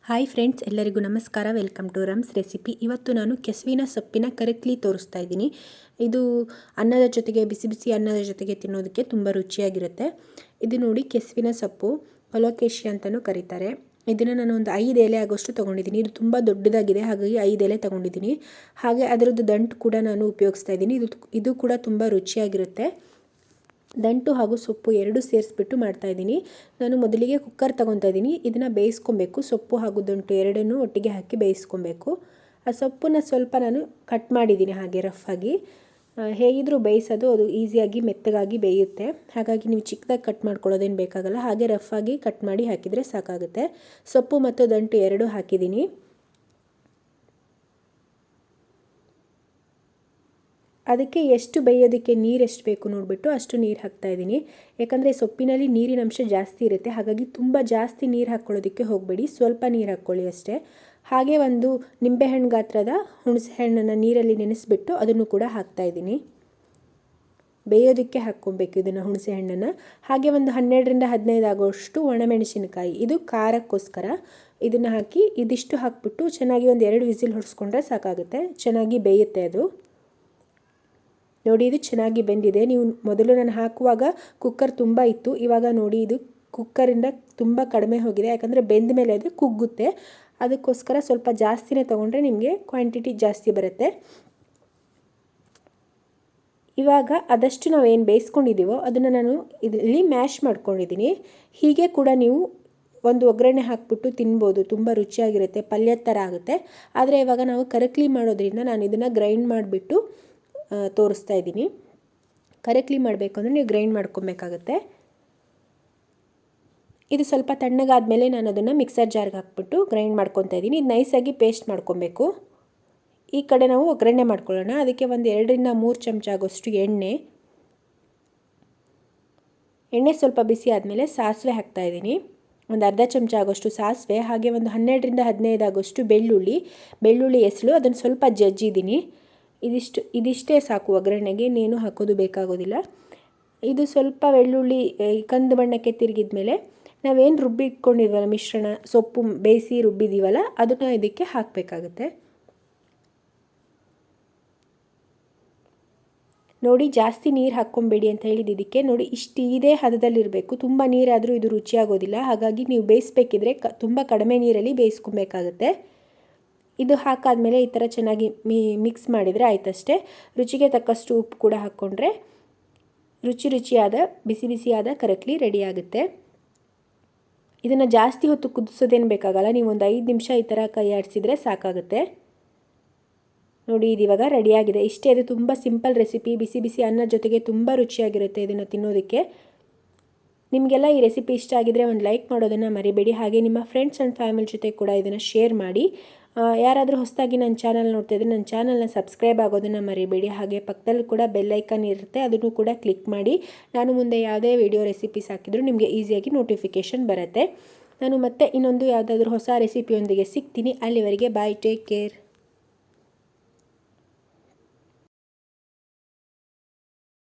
Hi friends, ಎಲ್ಲರಿಗೂ ನಮಸ್ಕಾರ. Welcome to Rums recipe. ಇವತ್ತು ನಾನು ಕೆಸುವಿನ ಸೊಪ್ಪಿನ ಕರಕ್ಲಿ ತೋರಿಸ್ತಾ ಇದ್ದೀನಿ. ಇದು ಅನ್ನದ ಜೊತೆಗೆ, ಬಿಸಿ ಬಿಸಿ ಅನ್ನದ ಜೊತೆಗೆ ತಿನ್ನೋದಕ್ಕೆ ತುಂಬ ರುಚಿಯಾಗಿರುತ್ತೆ. ಇದು ನೋಡಿ, ಕೆಸುವಿನ ಸೊಪ್ಪು, ಕೊಲೊಕೇಶಿಯಾ ಅಂತಲೂ ಕರೀತಾರೆ. ಇದನ್ನು ನಾನು ಒಂದು 5 ಎಲೆ ಆಗೋಷ್ಟು ತೊಗೊಂಡಿದ್ದೀನಿ. ಇದು ತುಂಬ ದೊಡ್ಡದಾಗಿದೆ, ಹಾಗಾಗಿ 5 ಎಲೆ ತೊಗೊಂಡಿದ್ದೀನಿ. ಹಾಗೆ ಅದರದ್ದು ದಂಟು ಕೂಡ ನಾನು ಉಪಯೋಗಿಸ್ತಾ ಇದ್ದೀನಿ. ಇದು ಕೂಡ ತುಂಬ ರುಚಿಯಾಗಿರುತ್ತೆ. ದಂಟು ಹಾಗೂ ಸೊಪ್ಪು ಎರಡೂ ಸೇರಿಸ್ಬಿಟ್ಟು ಮಾಡ್ತಾಯಿದ್ದೀನಿ. ನಾನು ಮೊದಲಿಗೆ ಕುಕ್ಕರ್ ತೊಗೊತಾ ಇದ್ದೀನಿ. ಇದನ್ನು ಬೇಯಿಸ್ಕೊಬೇಕು. ಸೊಪ್ಪು ಹಾಗೂ ದಂಟು ಎರಡನ್ನೂ ಒಟ್ಟಿಗೆ ಹಾಕಿ ಬೇಯಿಸ್ಕೊಬೇಕು. ಆ ಸೊಪ್ಪನ್ನು ಸ್ವಲ್ಪ ನಾನು ಕಟ್ ಮಾಡಿದ್ದೀನಿ, ಹಾಗೆ ರಫಾಗಿ. ಹೇಗಿದ್ದರೂ ಬೇಯಿಸೋದು ಅದು ಈಸಿಯಾಗಿ ಮೆತ್ತಗಾಗಿ ಬೇಯುತ್ತೆ. ಹಾಗಾಗಿ ನೀವು ಚಿಕ್ಕದಾಗಿ ಕಟ್ ಮಾಡ್ಕೊಳ್ಳೋದೇನು ಬೇಕಾಗಲ್ಲ. ಹಾಗೆ ರಫಾಗಿ ಕಟ್ ಮಾಡಿ ಹಾಕಿದರೆ ಸಾಕಾಗುತ್ತೆ. ಸೊಪ್ಪು ಮತ್ತು ದಂಟು ಎರಡೂ ಹಾಕಿದ್ದೀನಿ. ಅದಕ್ಕೆ ಎಷ್ಟು ಬೇಯೋದಕ್ಕೆ ನೀರು ಎಷ್ಟು ಬೇಕು ನೋಡಿಬಿಟ್ಟು ಅಷ್ಟು ನೀರು ಹಾಕ್ತಾಯಿದ್ದೀನಿ. ಯಾಕಂದರೆ ಸೊಪ್ಪಿನಲ್ಲಿ ನೀರಿನ ಅಂಶ ಜಾಸ್ತಿ ಇರುತ್ತೆ. ಹಾಗಾಗಿ ತುಂಬ ಜಾಸ್ತಿ ನೀರು ಹಾಕ್ಕೊಳ್ಳೋದಕ್ಕೆ ಹೋಗಬೇಡಿ, ಸ್ವಲ್ಪ ನೀರು ಹಾಕ್ಕೊಳ್ಳಿ ಅಷ್ಟೇ. ಹಾಗೆ ಒಂದು ನಿಂಬೆಹಣ್ಣು ಗಾತ್ರದ ಹುಣಸೆ ಹಣ್ಣನ್ನು ನೀರಲ್ಲಿ ನೆನೆಸ್ಬಿಟ್ಟು ಅದನ್ನು ಕೂಡ ಹಾಕ್ತಾಯಿದ್ದೀನಿ. ಬೇಯೋದಕ್ಕೆ ಹಾಕ್ಕೊಬೇಕು ಇದನ್ನು, ಹುಣಸೆ ಹಣ್ಣನ್ನು. ಹಾಗೆ ಒಂದು 12ರಿಂದ 15 ಆಗೋಷ್ಟು ಒಣಮೆಣಸಿನಕಾಯಿ, ಇದು ಖಾರಕ್ಕೋಸ್ಕರ. ಇದನ್ನು ಹಾಕಿ ಇದಿಷ್ಟು ಹಾಕ್ಬಿಟ್ಟು ಚೆನ್ನಾಗಿ ಒಂದು 2 ವಿಸಿಲ್ ಹೊಡೆಸ್ಕೊಂಡ್ರೆ ಸಾಕಾಗುತ್ತೆ. ಚೆನ್ನಾಗಿ ಬೇಯುತ್ತೆ ಅದು. ನೋಡಿ, ಇದು ಚೆನ್ನಾಗಿ ಬೆಂದಿದೆ. ನೀವು ಮೊದಲು ನಾನು ಹಾಕುವಾಗ ಕುಕ್ಕರ್ ತುಂಬ ಇತ್ತು. ಇವಾಗ ನೋಡಿ, ಇದು ಕುಕ್ಕರಿಂದ ತುಂಬ ಕಡಿಮೆ ಹೋಗಿದೆ. ಯಾಕಂದರೆ ಬೆಂದ ಮೇಲೆ ಅದು ಕುಗ್ಗುತ್ತೆ. ಅದಕ್ಕೋಸ್ಕರ ಸ್ವಲ್ಪ ಜಾಸ್ತಿನೇ ತೊಗೊಂಡ್ರೆ ನಿಮಗೆ ಕ್ವಾಂಟಿಟಿ ಜಾಸ್ತಿ ಬರುತ್ತೆ. ಇವಾಗ ಅದಷ್ಟು ನಾವೇನು ಬೇಯಿಸ್ಕೊಂಡಿದ್ದೀವೋ ಅದನ್ನು ನಾನು ಇದರಲ್ಲಿ ಮ್ಯಾಶ್ ಮಾಡ್ಕೊಂಡಿದ್ದೀನಿ. ಹೀಗೆ ಕೂಡ ನೀವು ಒಂದು ಒಗ್ಗರಣೆ ಹಾಕ್ಬಿಟ್ಟು ತಿನ್ಬೋದು, ತುಂಬ ರುಚಿಯಾಗಿರುತ್ತೆ, ಪಲ್ಯದ ಥರ ಆಗುತ್ತೆ. ಆದರೆ ಇವಾಗ ನಾವು ಕರಕ್ಲಿ ಮಾಡೋದ್ರಿಂದ ನಾನು ಇದನ್ನು ಗ್ರೈಂಡ್ ಮಾಡಿಬಿಟ್ಟು ತೋರಿಸ್ತಾ ಇದ್ದೀನಿ. ಕರಕ್ಲಿ ಮಾಡಬೇಕು ಅಂದರೆ ನೀವು ಗ್ರೈಂಡ್ ಮಾಡ್ಕೊಬೇಕಾಗತ್ತೆ. ಇದು ಸ್ವಲ್ಪ ತಣ್ಣಗಾದ್ಮೇಲೆ ನಾನು ಅದನ್ನು ಮಿಕ್ಸರ್ ಜಾರ್ಗೆ ಹಾಕ್ಬಿಟ್ಟು ಗ್ರೈಂಡ್ ಮಾಡ್ಕೊತಾ ಇದ್ದೀನಿ. ಇದು ನೈಸಾಗಿ ಪೇಸ್ಟ್ ಮಾಡ್ಕೊಬೇಕು. ಈ ಕಡೆ ನಾವು ಒಗ್ಗರಣೆ ಮಾಡ್ಕೊಳ್ಳೋಣ. ಅದಕ್ಕೆ ಒಂದು 2ರಿಂದ 3 ಚಮಚ ಆಗೋಷ್ಟು ಎಣ್ಣೆ ಸ್ವಲ್ಪ ಬಿಸಿ ಆದಮೇಲೆ ಸಾಸಿವೆ ಹಾಕ್ತಾಯಿದ್ದೀನಿ. ಒಂದು ಅರ್ಧ ಚಮಚ ಆಗೋಷ್ಟು ಸಾಸಿವೆ, ಹಾಗೆ ಒಂದು 12ರಿಂದ 15 ಆಗೋಷ್ಟು ಬೆಳ್ಳುಳ್ಳಿ ಎಸಳು, ಅದನ್ನು ಸ್ವಲ್ಪ ಜಜ್ಜಿದ್ದೀನಿ. ಇದಿಷ್ಟೇ ಸಾಕು ಒಗ್ಗರಣೆಗೆ, ಇನ್ನೇನು ಹಾಕೋದು ಬೇಕಾಗೋದಿಲ್ಲ. ಇದು ಸ್ವಲ್ಪ ಬೆಳ್ಳುಳ್ಳಿ ಕಂದು ಬಣ್ಣಕ್ಕೆ ತಿರುಗಿದ ಮೇಲೆ ನಾವೇನು ರುಬ್ಬಿಟ್ಕೊಂಡಿದ್ವಲ್ಲ ಮಿಶ್ರಣ, ಸೊಪ್ಪು ಬೇಯಿಸಿ ರುಬ್ಬಿದ್ದೀವಲ್ಲ, ಅದನ್ನು ಇದಕ್ಕೆ ಹಾಕಬೇಕಾಗುತ್ತೆ. ನೋಡಿ, ಜಾಸ್ತಿ ನೀರು ಹಾಕ್ಕೊಬೇಡಿ ಅಂತ ಹೇಳಿದ್ದು ಇದಕ್ಕೆ. ನೋಡಿ, ಇದೇ ಹದದಲ್ಲಿರಬೇಕು. ತುಂಬ ನೀರಾದರೂ ಇದು ರುಚಿಯಾಗೋದಿಲ್ಲ. ಹಾಗಾಗಿ ನೀವು ಬೇಯಿಸ್ಬೇಕಿದ್ರೆ ತುಂಬ ಕಡಿಮೆ ನೀರಲ್ಲಿ ಬೇಯಿಸ್ಕೊಬೇಕಾಗತ್ತೆ. ಇದು ಹಾಕಾದ್ಮೇಲೆ ಈ ಥರ ಚೆನ್ನಾಗಿ ಮಿಕ್ಸ್ ಮಾಡಿದರೆ ಆಯ್ತಷ್ಟೇ. ರುಚಿಗೆ ತಕ್ಕಷ್ಟು ಉಪ್ಪು ಕೂಡ ಹಾಕ್ಕೊಂಡ್ರೆ ರುಚಿಯಾದ ಬಿಸಿ ಬಿಸಿಯಾದ ಕರಕ್ಲಿ ರೆಡಿಯಾಗುತ್ತೆ. ಇದನ್ನು ಜಾಸ್ತಿ ಹೊತ್ತು ಕುದಿಸೋದೇನು ಬೇಕಾಗಲ್ಲ. ನೀವು ಒಂದು 5 ನಿಮಿಷ ಈ ಥರ ಕೈ ಆಡಿಸಿದರೆ ಸಾಕಾಗುತ್ತೆ. ನೋಡಿ, ಇದು ಇವಾಗ ರೆಡಿಯಾಗಿದೆ. ಇಷ್ಟೇ. ಇದು ತುಂಬ ಸಿಂಪಲ್ ರೆಸಿಪಿ. ಬಿಸಿ ಬಿಸಿ ಅನ್ನದ ಜೊತೆಗೆ ತುಂಬ ರುಚಿಯಾಗಿರುತ್ತೆ ಇದನ್ನು ತಿನ್ನೋದಕ್ಕೆ. ನಿಮಗೆಲ್ಲ ಈ ರೆಸಿಪಿ ಇಷ್ಟ ಆಗಿದರೆ ಒಂದು ಲೈಕ್ ಮಾಡೋದನ್ನು ಮರಿಬೇಡಿ. ಹಾಗೆ ನಿಮ್ಮ ಫ್ರೆಂಡ್ಸ್ ಆ್ಯಂಡ್ ಫ್ಯಾಮಿಲಿ ಜೊತೆ ಕೂಡ ಇದನ್ನು ಶೇರ್ ಮಾಡಿ. ಯಾರಾದರೂ ಹೊಸದಾಗಿ ನನ್ನ ಚಾನಲ್ ನೋಡ್ತಾಯಿದ್ರೆ ನನ್ನ ಚಾನಲ್ನ ಸಬ್ಸ್ಕ್ರೈಬ್ ಆಗೋದನ್ನು ಮರಿಬೇಡಿ. ಹಾಗೆ ಪಕ್ಕದಲ್ಲಿ ಕೂಡ ಬೆಲ್ ಐಕನ್ ಇರುತ್ತೆ, ಅದನ್ನು ಕೂಡ ಕ್ಲಿಕ್ ಮಾಡಿ. ನಾನು ಮುಂದೆ ಯಾವುದೇ ವಿಡಿಯೋ ರೆಸಿಪೀಸ್ ಹಾಕಿದರೂ ನಿಮಗೆ ಈಸಿಯಾಗಿ ನೋಟಿಫಿಕೇಷನ್ ಬರುತ್ತೆ. ನಾನು ಮತ್ತೆ ಇನ್ನೊಂದು ಯಾವುದಾದ್ರೂ ಹೊಸ ರೆಸಿಪಿಯೊಂದಿಗೆ ಸಿಗ್ತೀನಿ. ಅಲ್ಲಿವರೆಗೆ ಬಾಯ್, ಟೇಕ್ ಕೇರ್.